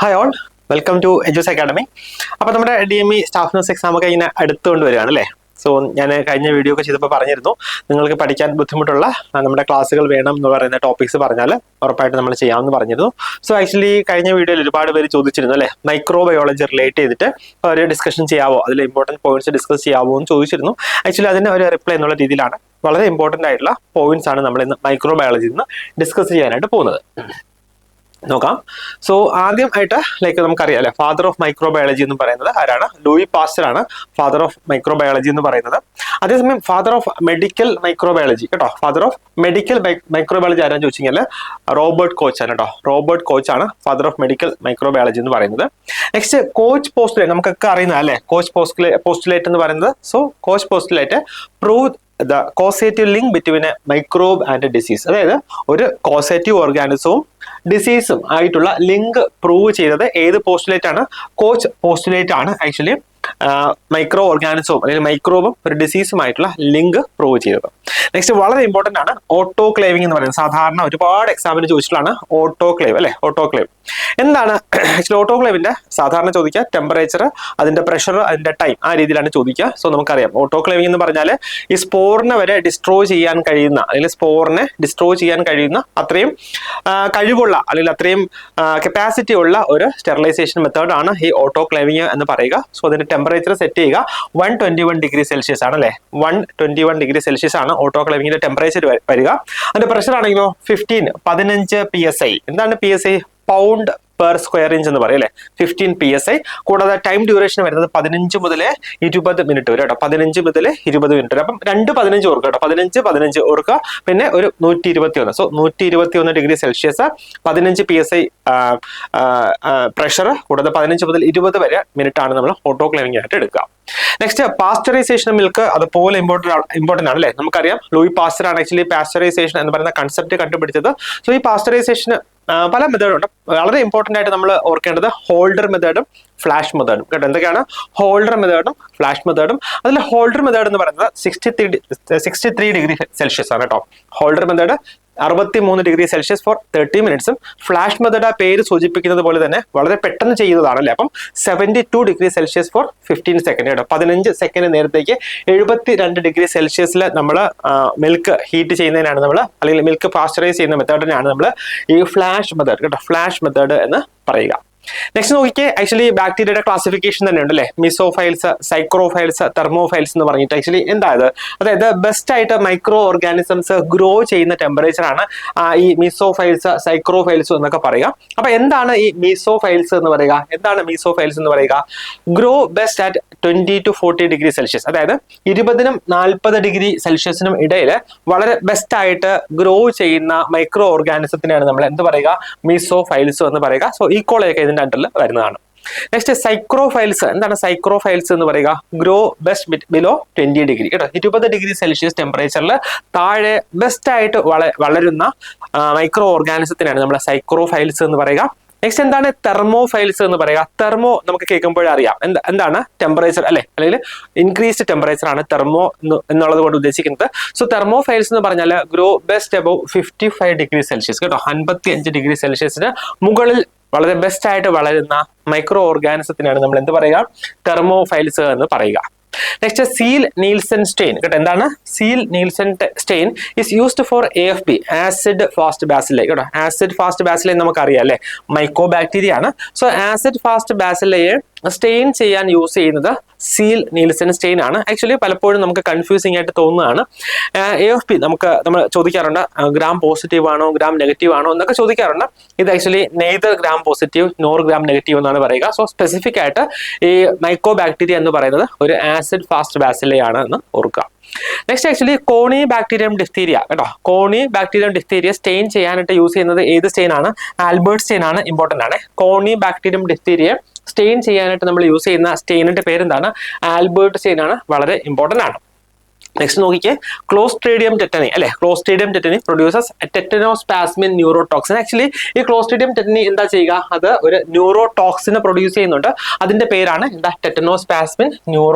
Hi all, welcome to Edus academy. അപ്പോൾ നമ്മുടെ DME staff nurse exam ഒക്കെ ഇങ്ങനെ അടുത്തുകൊണ്ട് വരികയാണ് അല്ലേ. സോ ഞാൻ കഴിഞ്ഞ വീഡിയോ ഒക്കെ ചെയ്തപ്പോൾ പറഞ്ഞിരുന്നു നിങ്ങൾക്ക് പഠിക്കാൻ ബുദ്ധിമുട്ടുള്ള നമ്മുടെ ക്ലാസ്സുകൾ വേണം എന്ന് പറയുന്ന ടോപ്പിക്സ് പറഞ്ഞാൽ ഉറപ്പായിട്ട് നമ്മൾ ചെയ്യാമെന്ന് പറഞ്ഞിരുന്നു. സോ ആക്ച്വലി കഴിഞ്ഞ വീഡിയോയിൽ ഒരുപാട് പേര് ചോദിച്ചിരുന്നു അല്ലേ, മൈക്രോബയോളജി റിലേറ്റ് ചെയ്തിട്ട് ഒരു ഡിസ്കഷൻ ചെയ്യാവോ, അതിൽ ഇമ്പോർട്ടൻറ്റ് പോയിന്റ്സ് ഡിസ്കസ് ചെയ്യാവോ എന്ന് ചോദിച്ചിരുന്നു. ആക്ച്വലി അതിന് ഒരു റിപ്ലൈ എന്നുള്ള രീതിയിലാണ് വളരെ ഇമ്പോർട്ടൻ്റ് ആയിട്ടുള്ള പോയിന്റ്സ് ആണ് നമ്മൾ ഇന്ന് മൈക്രോബയോളജിയിൽ നിന്ന് ഡിസ്കസ് ചെയ്യാനായിട്ട് പോകുന്നത്. നോക്കാം. സോ ആദ്യമായിട്ട് നമുക്കറിയാം അല്ലെ, ഫാദർ ഓഫ് മൈക്രോബയോളജി എന്ന് പറയുന്നത് ആരാണ്? ലൂയി പാസ്റ്റർ ആണ് ഫാദർ ഓഫ് മൈക്രോബയോളജി എന്ന് പറയുന്നത്. അതേസമയം ഫാദർ ഓഫ് മെഡിക്കൽ മൈക്രോബയോളജി കേട്ടോ, ഫാദർ ഓഫ് മെഡിക്കൽ മൈക്രോബയോളജി ആരാന്ന് ചോദിച്ചു കഴിഞ്ഞാൽ റോബർട്ട് കോച്ച് ആണ് കേട്ടോ. റോബർട്ട് കോച്ച് ആണ് ഫാദർ ഓഫ് മെഡിക്കൽ മൈക്രോബയോളജി എന്ന് പറയുന്നത്. നെക്സ്റ്റ് കോച്ച് പോസ്റ്റുലേറ്റ്, നമുക്കൊക്കെ അറിയുന്ന അല്ലെ, കോച്ച് പോസ്റ്റുലേറ്റ് എന്ന് പറയുന്നത്. So coach postulate prove the causative link between A microbe and disease. അതായത് ഒരു കോസേറ്റീവ് ഓർഗാനിസവും ഡിസീസും ആയിട്ടുള്ള ലിങ്ക് പ്രൂവ് ചെയ്തത് ഏത് പോസ്റ്റുലേറ്റ് ആണ്? കോച്ച് പോസ്റ്റുലേറ്റ് ആണ് ആക്ച്വലി മൈക്രോ ഓർഗാനിസവും അല്ലെങ്കിൽ മൈക്രോബും ഒരു ഡിസീസുമായിട്ടുള്ള ലിങ്ക് പ്രൂവ് ചെയ്തത്. നെക്സ്റ്റ് വളരെ ഇമ്പോർട്ടന്റ് ആണ് ഓട്ടോക്ലേവിംഗ് എന്ന് പറയുന്നത്. സാധാരണ ഒരുപാട് എക്സാമിന് ചോദിച്ചിട്ടുള്ളതാണ് ഓട്ടോക്ലേവ് അല്ലെ. ഓട്ടോക്ലേവ് എന്താണ്? ആക്ച്വലി ഓട്ടോക്ലേവിന്റെ സാധാരണ ചോദിക്കുക ടെമ്പറേച്ചർ, അതിന്റെ പ്രഷർ, അതിന്റെ ടൈം, ആ രീതിയിലാണ് ചോദിക്കുക. സോ നമുക്കറിയാം ഓട്ടോക്ലേവിംഗ് എന്ന് പറഞ്ഞാൽ ഈ സ്പോറിനെ വരെ ഡിസ്ട്രോയ് ചെയ്യാൻ കഴിയുന്ന അല്ലെങ്കിൽ സ്പോറിനെ ഡിസ്ട്രോയ് ചെയ്യാൻ കഴിയുന്ന അത്രയും കഴിവുള്ള അല്ലെങ്കിൽ അത്രയും കപ്പാസിറ്റി ഉള്ള ഒരു സ്റ്റെറിലൈസേഷൻ മെത്തേഡ് ആണ് ഈ ഓട്ടോക്ലേവിംഗ് എന്ന് പറയുക. സോ അതിന്റെ ടെമ്പറേച്ചർ സെറ്റ് ചെയ്യുക 121 ഡിഗ്രി സെൽഷ്യസ് ആണ് അല്ലെ. 121 ഡിഗ്രി സെൽഷ്യസ് ആണ് ഓട്ടോക്ലേവിംഗിന്റെ ടെമ്പറേച്ചർ വരിക. അതിന്റെ പ്രഷർ ആണെങ്കിലോ 15 PSI. എന്താണ് PSI? Pound per square inch എന്ന് പറയും അല്ലെ. 15 PSI. കൂടാതെ ടൈം ഡ്യൂറേഷൻ വരുന്നത് 15 മുതൽ 20 മിനിറ്റ് വരെ കേട്ടോ. 15 മുതൽ 20 മിനിറ്റ് വരെ. അപ്പം 2-15 ഓർക്കുക കേട്ടോ. 15 ഓർക്കുക. പിന്നെ ഒരു 121. So 121 degree Celsius, 15 PSI pressure, കൂടാതെ 15 മുതൽ 20 വരെ മിനിറ്റ് ആണ് നമ്മൾ ഓട്ടോക്ലേവിംഗ് ആയിട്ട് എടുക്കുക. നെക്സ്റ്റ് പാസ്ചറൈസേഷൻ മിൽക്ക്, അതുപോലെ ഇമ്പോർട്ടന്റ് ആണ് അല്ലെ. നമുക്കറിയാം ലൂയി പാസ്റ്റർ ആണ് ആക്ച്വലി പാസ്ചറൈസേഷൻ എന്ന് പറയുന്ന കൺസെപ്റ്റ് കണ്ടുപിടിച്ചത്. സോ ഈ പാസ്ചറൈസേഷന് പല മെത്തേഡുണ്ട്. വളരെ ഇമ്പോർട്ടന്റ് ആയിട്ട് നമ്മൾ ഓർക്കേണ്ടത് ഹോൾഡർ മെത്തേഡും ഫ്ലാഷ് മെത്തേഡും കേട്ടോ. എന്തൊക്കെയാണ് ഹോൾഡർ മെത്തേഡും ഫ്ലാഷ് മെത്തേഡും? അതിൽ ഹോൾഡർ മെത്തേഡ് എന്ന് പറയുന്നത് 63 ഡിഗ്രി സെൽഷ്യസ് ആണ് കേട്ടോ. Holder method 63 degree Celsius for 30 മിനിറ്റ്സും ഫ്ലാഷ് മെത്തേഡ് ആ പേര് സൂചിപ്പിക്കുന്നത് പോലെ തന്നെ വളരെ പെട്ടെന്ന് ചെയ്യുന്നതാണ് അല്ലേ. അപ്പം 72 ഡിഗ്രി സെൽഷ്യസ് ഫോർ 15 സെക്കൻഡ് കേട്ടോ. 15 സെക്കൻഡ് നേരത്തേക്ക് 72 ഡിഗ്രി സെൽഷ്യസിൽ നമ്മൾ മിൽക്ക് ഹീറ്റ് ചെയ്യുന്നതിനാണ് നമ്മൾ, അല്ലെങ്കിൽ മിൽക്ക് പാസ്ചറൈസ് ചെയ്യുന്ന മെത്തേഡിനാണ് നമ്മൾ ഈ ഫ്ലാഷ് മെത്തേഡ് കേട്ടോ, ഫ്ലാഷ് മെത്തേഡ് എന്ന് പറയുക. നെക്സ്റ്റ് നോക്കിക്കേ, ആക്ച്വലി ബാക്ടീരിയയുടെ ക്ലാസിഫിക്കേഷൻ തന്നെ ഉണ്ട് അല്ലെ. മിസോഫൈൽസ്, സൈക്രോഫൈൽസ്, തെർമോഫൈൽസ് എന്ന് പറഞ്ഞിട്ട് ആക്ച്വലി എന്തായത്? അതായത് ബെസ്റ്റ് ആയിട്ട് മൈക്രോ ഓർഗാനിസംസ് ഗ്രോ ചെയ്യുന്ന ടെമ്പറേച്ചർ ആണ് ഈ മിസോഫൈൽസ്, സൈക്രോഫൈൽസ് എന്നൊക്കെ പറയുക. അപ്പൊ എന്താണ് ഈ മിസോഫൈൽസ് എന്ന് പറയുക? എന്താണ് മിസോഫൈൽസ് എന്ന് പറയുക? Grow best at 20 to 40 degree Celsius. അതായത് 20നും 40 ഡിഗ്രി സെൽഷ്യസിനും ഇടയിൽ വളരെ ബെസ്റ്റ് ആയിട്ട് ഗ്രോ ചെയ്യുന്ന മൈക്രോ ഓർഗാനിസത്തിനാണ് നമ്മൾ എന്ത് പറയുക? മിസോഫൈൽസ് എന്ന് പറയുക. സോ ഈക്വളൊക്കെ ഇതിന്റെ അണ്ടറിൽ വരുന്നതാണ്. നെക്സ്റ്റ് സൈക്രോഫൈൽസ്. എന്താണ് സൈക്രോഫൈൽസ് എന്ന് പറയുക? ഗ്രോ ബെസ്റ്റ് ബിലോ 20 ഡിഗ്രി കേട്ടോ. 20 ഡിഗ്രി സെൽഷ്യസ് ടെമ്പറേച്ചറിൽ താഴെ ബെസ്റ്റ് ആയിട്ട് വളരുന്ന മൈക്രോ ഓർഗാനിസത്തിനാണ് നമ്മൾ സൈക്രോഫൈൽസ് എന്ന് പറയുക. നെക്സ്റ്റ് എന്താണ് തെർമോഫൈൽസ് എന്ന് പറയുക? തെർമോ നമുക്ക് കേൾക്കുമ്പോഴേ അറിയാം എന്താണ് ടെമ്പറേച്ചർ അല്ലെ, അല്ലെങ്കിൽ ഇൻക്രീസ്ഡ് ടെമ്പറേച്ചർ ആണ് തെർമോ എന്നുള്ളത് കൊണ്ട് ഉദ്ദേശിക്കുന്നത്. സോ തെർമോഫൈൽസ് എന്ന് പറഞ്ഞാൽ grow best above 55 degree Celsius കേട്ടോ. 55 ഡിഗ്രി സെൽഷ്യസിന് മുകളിൽ വളരെ ബെസ്റ്റ് ആയിട്ട് വളരുന്ന മൈക്രോ ഓർഗാനിസത്തിനാണ് നമ്മൾ എന്ത് പറയുക? തെർമോഫൈൽസ് എന്ന് പറയുക. നെക്സ്റ്റ് സീൽ നീൽസൺ സ്റ്റെയിൻ കേട്ടോ. എന്താണ് Ziehl Neelsen stain? Is used for AFB, acid fast bacilli കേട്ടോ. ആസിഡ് ഫാസ്റ്റ് ബാസിലൈ നമുക്കറിയാം അല്ലെ, മൈക്കോ ബാക്ടീരിയ ആണ്. സോ ആസിഡ് ഫാസ്റ്റ് ബാസിലയെ സ്റ്റെയിൻ ചെയ്യാൻ യൂസ് ചെയ്യുന്നത് സീൽ നീൽസൺ സ്റ്റെയിൻ ആണ്. ആക്ച്വലി പലപ്പോഴും നമുക്ക് കൺഫ്യൂസിംഗ് ആയിട്ട് തോന്നുന്നതാണ്. AFB നമ്മൾ ചോദിക്കാറുണ്ട്, ഗ്രാം പോസിറ്റീവ് ആണോ ഗ്രാം നെഗറ്റീവ് ആണോ എന്നൊക്കെ ചോദിക്കാറുണ്ട്. ഇത് actually neither gram positive nor gram negative എന്നാണ് പറയുക. സോ സ്പെസിഫിക് ആയിട്ട് ഈ മൈക്കോ ബാക്ടീരിയ എന്ന് പറയുന്നത് ഒരു ആസിഡ് ഫാസ്റ്റ് ബാസിലൈ ആണ് എന്ന് ഓർക്കുക. നെക്സ്റ്റ് ആക്ച്വലി കോണി ബാക്ടീരിയം ഡിഫ്തീരിയ കേട്ടോ. കോണി ബാക്ടീരിയം ഡിഫ്തീരിയ സ്റ്റെയിൻ ചെയ്യാനായിട്ട് യൂസ് ചെയ്യുന്നത് ഏത് സ്റ്റെയിൻ ആണ്? ആൽബർട്ട് സ്റ്റെയിൻ ആണ്. ഇമ്പോർട്ടന്റ് ആണ്. കോണി ബാക്ടീരിയം ഡിഫ്തീരിയ സ്റ്റെയിൻ ചെയ്യാനായിട്ട് നമ്മൾ യൂസ് ചെയ്യുന്ന സ്റ്റെയിനിന്റെ പേരെന്താണ്? ആൽബർട്ട് സ്റ്റെയിൻ ആണ്. വളരെ ഇമ്പോർട്ടന്റ് ആണ്. നെക്സ്റ്റ് നോക്കിക്കേ, ക്ലോസ്ട്രീഡിയം ടെറ്റനി അല്ലെ. Clostridium tetani produces tetanospasmin neurotoxin. Actually ഈ ക്ലോസ്ട്രീഡിയം ടെറ്റനി എന്താ ചെയ്യുക? അത് ഒരു ന്യൂറോടോക്സിനെ പ്രൊഡ്യൂസ് ചെയ്യുന്നുണ്ട്. അതിന്റെ പേരാണ് എന്താ? ടെറ്റനോസ്പാസ്മിൻ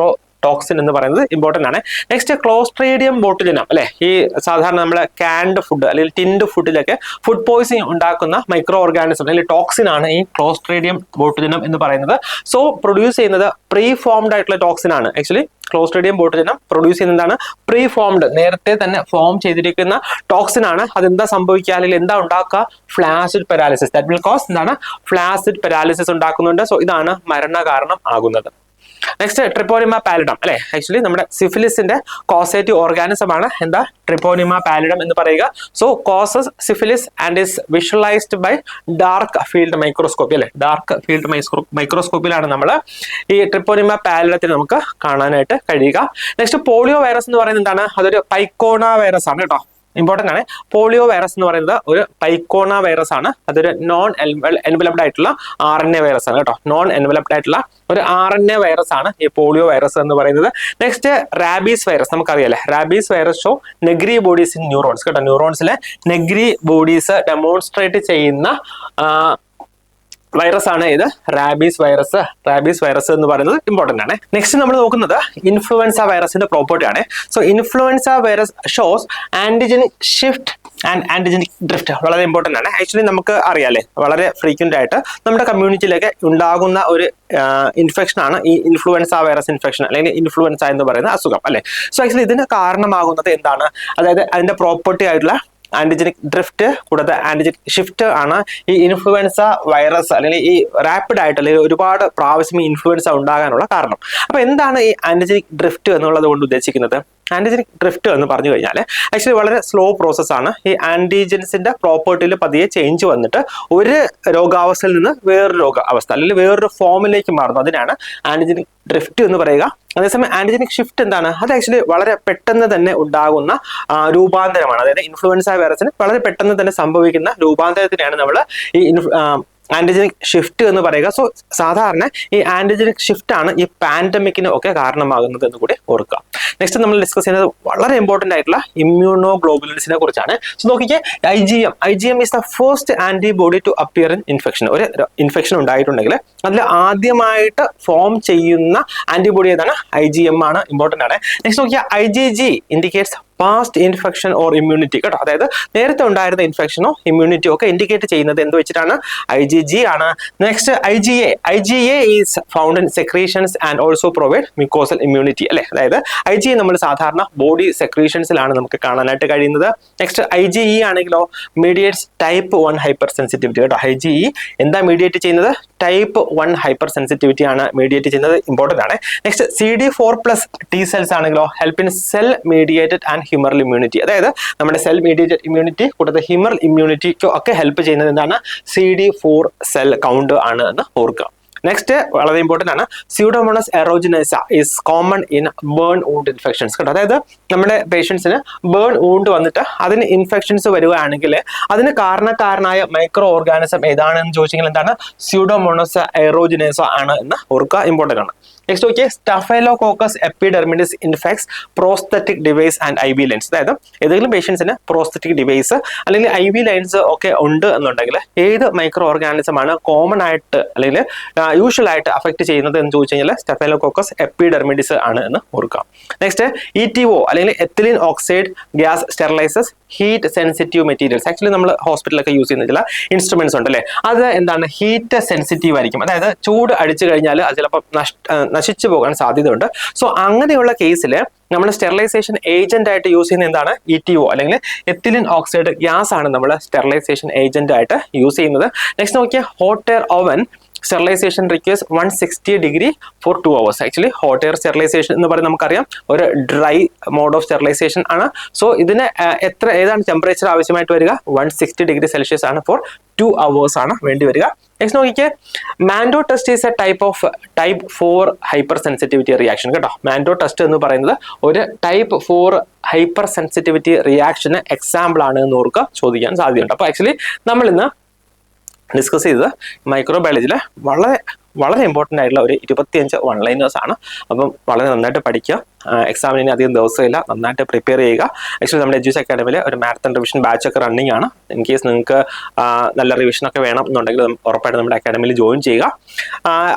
ടോക്സിൻ എന്ന് പറയുന്നത് ഇമ്പോർട്ടന്റ് ആണ്. നെക്സ്റ്റ് ക്ലോസ്ട്രീഡിയം ബോട്ടുലിനം അല്ലെ, ഈ സാധാരണ നമ്മളെ കാൻഡ് ഫുഡ് അല്ലെങ്കിൽ ടിൻഡ് ഫുഡിലൊക്കെ ഫുഡ് പോയിസൺ ഉണ്ടാക്കുന്ന മൈക്രോ ഓർഗാനിസം അല്ലെങ്കിൽ ടോക്സിൻ ആണ് ഈ ക്ലോസ്ട്രീഡിയം ബോട്ടുലിനം എന്ന് പറയുന്നത്. സോ പ്രൊഡ്യൂസ് ചെയ്യുന്നത് പ്രീ ഫോംഡ് ആയിട്ടുള്ള ടോക്സിൻ ആണ്. ആക്ച്വലി ക്ലോസ്ട്രീഡിയം ബോട്ടുലിനം പ്രൊഡ്യൂസ് ചെയ്യുന്നതാണ് പ്രീ ഫോംഡ്, നേരത്തെ തന്നെ ഫോം ചെയ്തിരിക്കുന്ന ടോക്സിൻ ആണ്. അതെന്താ സംഭവിക്കുക അല്ലെങ്കിൽ എന്താ ഉണ്ടാക്കുക? Flaccid paralysis. That will cause എന്താണ്? ഫ്ലാസിഡ് പാരാലിസിസ് ഉണ്ടാക്കുന്നുണ്ട്. സോ ഇതാണ് മരണ കാരണം ആകുന്നത്. നെക്സ്റ്റ് ട്രിപ്പോണിമ പാലിഡം അല്ലെ, ആക്ച്വലി നമ്മുടെ സിഫിലിസിന്റെ കോസേറ്റീവ് ഓർഗാനിസം ആണ് എന്താ ട്രിപ്പോണിമ പാലിഡം എന്ന് പറയുക. So causes syphilis and is visualised by dark field microscopy അല്ലെ, ഡാർക്ക് ഫീൽഡ് മൈക്രോസ്കോപ്പിലാണ് നമ്മൾ ഈ ട്രിപ്പോണിമ പാലിഡത്തിന് നമുക്ക് കാണാനായിട്ട് കഴിയുക. നെക്സ്റ്റ് പോളിയോ വൈറസ് എന്ന് പറയുന്നത് എന്താണ്? അതൊരു പൈക്കോണ വൈറസ് ആണ് കേട്ടോ, ഇമ്പോർട്ടന്റ് ആണ്. പോളിയോ വൈറസ് എന്ന് പറയുന്നത് ഒരു പൈക്കോണ വൈറസ് ആണ്. അതൊരു നോൺ എൻവലപ്ഡ് ആയിട്ടുള്ള RNA വൈറസ് ആണ് കേട്ടോ, നോൺ എൻവലപ്ഡ് ആയിട്ടുള്ള ഒരു RNA വൈറസ് ആണ് ഈ പോളിയോ വൈറസ് എന്ന് പറയുന്നത്. നെക്സ്റ്റ് റാബീസ് വൈറസ്, നമുക്കറിയാലേ rabies virus show negri bodies in neurons കേട്ടോ, ന്യൂറോൺസിലെ നെഗ്രി ബോഡീസ് ഡെമോൺസ്ട്രേറ്റ് ചെയ്യുന്ന വൈറസ് ആണ് ഇത് റാബീസ് വൈറസ്. റാബീസ് വൈറസ് എന്ന് പറയുന്നത് ഇമ്പോർട്ടന്റ് ആണ്. നെക്സ്റ്റ് നമ്മൾ നോക്കുന്നത് ഇൻഫ്ലുവൻസ വൈറസിന്റെ പ്രോപ്പർട്ടി ആണ്. So influenza virus shows antigenic shift and antigenic drift. വളരെ ഇമ്പോർട്ടന്റ് ആണ്. ആക്ച്വലി നമുക്ക് അറിയാലേ വളരെ ഫ്രീക്വന്റ് ആയിട്ട് നമ്മുടെ കമ്മ്യൂണിറ്റിയിലേക്ക് ഉണ്ടാകുന്ന ഒരു ഇൻഫെക്ഷൻ ആണ് ഈ ഇൻഫ്ലുവൻസ വൈറസ് ഇൻഫെക്ഷൻ അല്ലെങ്കിൽ ഇൻഫ്ലുവൻസ എന്ന് പറയുന്ന അസുഖം അല്ലെ. സോ ആക്ച്വലി ഇതിന് കാരണമാകുന്നത് എന്താണ്? അതായത് അതിന്റെ പ്രോപ്പർട്ടി ആയിട്ടുള്ള ആന്റിജനിക് ഡ്രിഫ്റ്റ് കൂടാതെ ആന്റിജനിക് ഷിഫ്റ്റ് ആണ് ഈ ഇൻഫ്ലുവൻസ വൈറസ് അല്ലെങ്കിൽ ഈ റാപ്പിഡ് ആയിട്ട് അല്ലെങ്കിൽ ഒരുപാട് പ്രാവശ്യം ഈ ഇൻഫ്ലുവൻസ ഉണ്ടാകാനുള്ള കാരണം. അപ്പൊ എന്താണ് ഈ ആന്റിജനിക് ഡ്രിഫ്റ്റ് എന്നുള്ളത് കൊണ്ട് ഉദ്ദേശിക്കുന്നത്? ആന്റിജനിക് ഡ്രിഫ്റ്റ് എന്ന് പറഞ്ഞു കഴിഞ്ഞാൽ ആക്ച്വലി വളരെ സ്ലോ പ്രോസസ് ആണ്. ഈ ആന്റിജൻസിന്റെ പ്രോപ്പർട്ടിയിൽ പതിയെ ചേഞ്ച് വന്നിട്ട് ഒരു രോഗാവസ്ഥയിൽ നിന്ന് വേറൊരു രോഗാവസ്ഥ അല്ലെങ്കിൽ വേറൊരു ഫോമിലേക്ക് മാറുന്നു. അതിനാണ് ആന്റിജനിക് ഡ്രിഫ്റ്റ് എന്ന് പറയുക. അതേസമയം ആന്റിജനിക് ഷിഫ്റ്റ് എന്താണ്? അത് ആക്ച്വലി വളരെ പെട്ടെന്ന് തന്നെ ഉണ്ടാകുന്ന രൂപാന്തരമാണ്. അതായത് ഇൻഫ്ലുവൻസ വൈറസിന് വളരെ പെട്ടെന്ന് തന്നെ സംഭവിക്കുന്ന രൂപാന്തരത്തിനെയാണ് നമ്മൾ ഈ ആന്റിജനിക് ഷിഫ്റ്റ് എന്ന് പറയുക. സോ സാധാരണ ഈ ആന്റിജനിക് ഷിഫ്റ്റ് ആണ് ഈ പാൻഡമിക്കിന് ഒക്കെ കാരണമാകുന്നത് എന്ന് കൂടി ഓർക്കുക. നെക്സ്റ്റ് നമ്മൾ ഡിസ്കസ് ചെയ്യുന്നത് വളരെ ഇമ്പോർട്ടന്റ് ആയിട്ടുള്ള ഇമ്മ്യൂണോഗ്ലോബുലിൻസിനെ കുറിച്ചാണ്. സോ നോക്കിക്കേ, IgM is the first antibody to appear in infection. ഒരു ഇൻഫെക്ഷൻ ഉണ്ടായിട്ടുണ്ടെങ്കിൽ അതിൽ ആദ്യമായിട്ട് ഫോം ചെയ്യുന്ന ആന്റിബോഡി ഏതാണ്? IgM ആണ്, ഇമ്പോർട്ടന്റ് ആണ്. നെക്സ്റ്റ് നോക്കിയാൽ IgG indicates past infection or immunity കേട്ടോ. അതായത് നേരത്തെ ഉണ്ടായിരുന്ന ഇൻഫെക്ഷനോ ഇമ്മ്യൂണിറ്റിയോ ഒക്കെ ഇൻഡിക്കേറ്റ് ചെയ്യുന്നത് എന്ത് വെച്ചിട്ടാണ്? IgG ആണ്. Next IgA is found in secretions and also provide mucosal immunity അല്ലെ. അതായത് IgA നമ്മൾ സാധാരണ ബോഡി സെക്രീഷൻസിലാണ് നമുക്ക് കാണാനായിട്ട് കഴിയുന്നത്. നെക്സ്റ്റ് IgE ആണെങ്കിലോ മീഡിയേറ്റ്സ് ടൈപ്പ് 1 ഹൈപ്പർ സെൻസിറ്റിവിറ്റി കേട്ടോ. IgE എന്താ മീഡിയേറ്റ് ചെയ്യുന്നത്? ടൈപ്പ് 1 ഹൈപ്പർ സെൻസിറ്റിവിറ്റി ആണ് മീഡിയേറ്റ് ചെയ്യുന്നത്, ഇമ്പോർട്ടന്റ് ആണ്. നെക്സ്റ്റ് CD4+ T സെൽസ് ആണെങ്കിലോ help in cell mediated and humoral immunity. അതായത് നമ്മുടെ സെൽ മീഡിയേറ്റഡ് ഇമ്മ്യൂണിറ്റി കൂടാതെ ഹ്യൂമറൽ ഇമ്മ്യൂണിറ്റിക്കോ ഒക്കെ ഹെൽപ്പ് ചെയ്യുന്നത് എന്താണ്? CD4 സെൽ കൗണ്ട് ആണ് എന്ന് ഓർക്കുക. നെക്സ്റ്റ് വളരെ ഇമ്പോർട്ടന്റ് ആണ്, pseudomonas aeruginosa is common in burn wound infections കേട്ടോ. അതായത് നമ്മുടെ പേഷ്യൻസിന് ബേൺ വൂണ്ട് വന്നിട്ട് അതിന് ഇൻഫെക്ഷൻസ് വരികയാണെങ്കിൽ അതിന് കാരണക്കാരനായ മൈക്രോ ഓർഗാനിസം ഏതാണെന്ന് ചോദിച്ചെങ്കിൽ എന്താണ്? സ്യൂഡോമോണസ് എറോജിനേസ ആണ് എന്ന് ഓർക്കുക, ഇമ്പോർട്ടന്റ് ആണ്. നെക്സ്റ്റ് നോക്കിയേ, staphylococcus epidermidis infects prosthetic device and IV lines. അതായത് ഏതെങ്കിലും പേഷ്യൻസിന് പ്രോസ്തറ്റിക് ഡിവൈസ് അല്ലെങ്കിൽ IV ലൈൻസ് ഒക്കെ ഉണ്ട് എന്നുണ്ടെങ്കിൽ ഏത് മൈക്രോ ഓർഗാനിസം ആണ് കോമൺ ആയിട്ട് അല്ലെങ്കിൽ യൂഷ്വൽ ആയിട്ട് അഫക്ട് ചെയ്യുന്നത് എന്ന് ചോദിച്ചു കഴിഞ്ഞാൽ സ്റ്റഫൈലോകോക്കസ് എപ്പിഡെർമിഡിസ് ആണ് എന്ന് ഓർക്കാം. നെക്സ്റ്റ് ETO അല്ലെങ്കിൽ ethylene oxide gas sterilises heat sensitive materials. Actually നമ്മൾ ഹോസ്പിറ്റലൊക്കെ യൂസ് ചെയ്യുന്ന ചില ഇൻസ്ട്രുമെന്റ്സ് ഉണ്ട് അല്ലേ, അത് എന്താണ്? ഹീറ്റ് സെൻസിറ്റീവ് ആയിരിക്കും. അതായത് ചൂട് അടിച്ചു കഴിഞ്ഞാൽ അത് ചിലപ്പോൾ നശിച്ചു പോകാൻ സാധ്യതയുണ്ട്. സോ അങ്ങനെയുള്ള കേസിൽ നമ്മൾ സ്റ്റെറിലൈസേഷൻ ഏജന്റ് ആയിട്ട് യൂസ് ചെയ്യുന്ന എന്താണ്? ETO അല്ലെങ്കിൽ എത്തിലിൻ ഓക്സൈഡ് ഗ്യാസ് ആണ് നമ്മൾ സ്റ്റെറിലൈസേഷൻ ഏജന്റ് ആയിട്ട് യൂസ് ചെയ്യുന്നത്. നെക്സ്റ്റ് നോക്കിയാൽ hot air oven sterilisation requires 160 degree for 2 hours. Actually hot air sterilisation എന്ന് പറയുന്നത് നമുക്കറിയാം ഒരു ഡ്രൈ മോഡ് ഓഫ് സ്റ്റെറിലൈസേഷൻ ആണ്. സോ ഇതിന് ഏതാണ് ടെമ്പറേച്ചർ ആവശ്യമായിട്ട് വരിക? 160 ഡിഗ്രി സെൽഷ്യസ് ആണ് ഫോർ 2 hours ആണ് വേണ്ടി വരിക. നെക്സ്റ്റ് നോക്കിക്കേ, Mantoux test is a type 4 hypersensitivity reaction കേട്ടോ. മാൻഡോ ടെസ്റ്റ് എന്ന് പറയുന്നത് ഒരു ടൈപ്പ് 4 ഹൈപ്പർ സെൻസിറ്റിവിറ്റി റിയാക്ഷന് എക്സാമ്പിൾ ആണ് എന്ന് ഓർക്കുക, ചോദിക്കാൻ സാധ്യതയുണ്ട്. അപ്പോൾ ആക്ച്വലി നമ്മൾ ഇന്ന് ഡിസ്കസ് ചെയ്തത് മൈക്രോബയോളജിയിലെ വളരെ വളരെ ഇമ്പോർട്ടൻ്റ് ആയിട്ടുള്ള ഒരു 25 വൺലൈനേഴ്സ് ആണ്. അപ്പം വളരെ നന്നായിട്ട് പഠിക്കുക. എക്സാമിന് അധികം ദിവസമില്ല, നന്നായിട്ട് പ്രിപ്പയർ ചെയ്യുക. ആക്ച്വലി നമ്മുടെ എജ്യൂസ് അക്കാഡമിയിൽ ഒരു മാരത്തൺ റിവിഷൻ ബാച്ച് ഒക്കെ റണ്ണിങ് ആണ്. ഇൻ കേസ് നിങ്ങൾക്ക് നല്ല റിവിഷനൊക്കെ വേണം എന്നുണ്ടെങ്കിൽ ഉറപ്പായിട്ട് നമ്മുടെ അക്കാഡമിയിൽ ജോയിൻ ചെയ്യുക.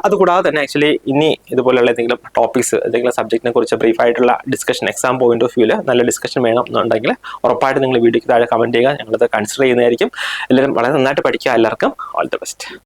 അതുകൂടാതെ തന്നെ ആക്ച്വലി ഇനി ഇതുപോലുള്ള എന്തെങ്കിലും ടോപ്പിക്സ്, എന്തെങ്കിലും സബ്ജക്റ്റിനെ കുറിച്ച് ബ്രീഫായിട്ടുള്ള ഡിസ്കഷൻ, എക്സാം പോയിന്റ് ഓഫ് വ്യൂവിൽ നല്ല ഡിസ്കഷൻ വേണം എന്നുണ്ടെങ്കിൽ ഉറപ്പായിട്ട് നിങ്ങൾ വീഡിയോയ്ക്ക് താഴെ കമൻറ്റ് ചെയ്യുക. ഞങ്ങളത് കൺസിഡർ ചെയ്യുന്നതായിരിക്കും. എല്ലാവരും വളരെ നന്നായിട്ട് പഠിക്കുക. എല്ലാവർക്കും ഓൾ ദി ബെസ്റ്റ്.